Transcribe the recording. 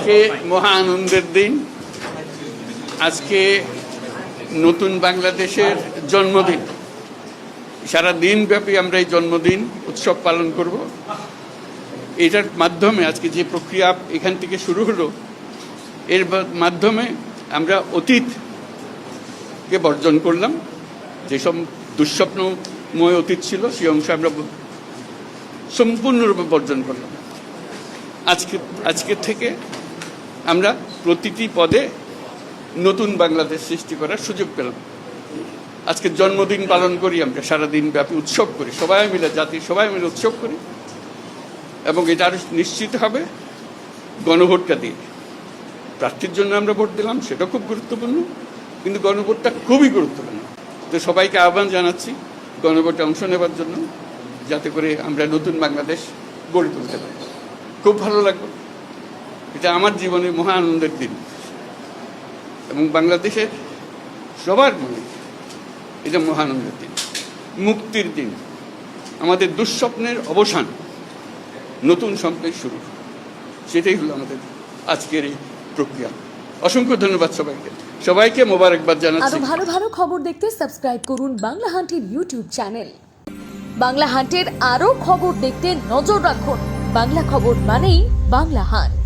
আজকে মহা আনন্দের দিন। আজকে নতুন বাংলাদেশের জন্মদিন। সারা দিনব্যাপী আমরা এই জন্মদিন উৎসব পালন করব। এটার মাধ্যমে আজকে যে প্রক্রিয়া এখান থেকে শুরু হলো, এর মাধ্যমে আমরা অতীতকে বর্জন করলাম। যেসব দুঃস্বপ্নময় অতীত ছিল সেই অংশ আমরা সম্পূর্ণরূপে বর্জন করলাম। আজকে থেকে আমরা প্রতিটি পদে নতুন বাংলাদেশ সৃষ্টি করার সুযোগ পেলাম। আজকে জন্মদিন পালন করি, আমরা সারাদিন ব্যাপী উৎসব করি, সবাই মিলে, জাতির সবাই মিলে উৎসব করি। এবং এটা আরো নিশ্চিত হবে গণভোটটা দিয়ে। প্রার্থীর জন্য আমরা ভোট দিলাম, সেটা খুব গুরুত্বপূর্ণ, কিন্তু গণভোটটা খুবই গুরুত্বপূর্ণ। তো সবাইকে আহ্বান জানাচ্ছি গণভোটে অংশ নেবার জন্য, যাতে করে আমরা নতুন বাংলাদেশ গড়ে তুলতে পারি। খুব ভালো লাগবে। এটা আমার জীবনে মহা আনন্দের দিন এবং বাংলাদেশের সবার মনে এটা মহা আনন্দের দিন, মুক্তির দিন, আমাদের দুঃস্বপ্নের অবসান, নতুন স্বপ্নের শুরু। সেটাই হলো আমাদের আজকের এই প্রক্রিয়া। অসংখ্য ধন্যবাদ সবাইকে মোবারকবাদ জানাচ্ছি। আরো ভালো ভালো খবর দেখতে সাবস্ক্রাইব করুন বাংলা হান্টের ইউটিউব চ্যানেল। বাংলা হান্টের আরো খবর দেখতে নজর রাখুন। বাংলা খবর মানেই বাংলা হান্ট।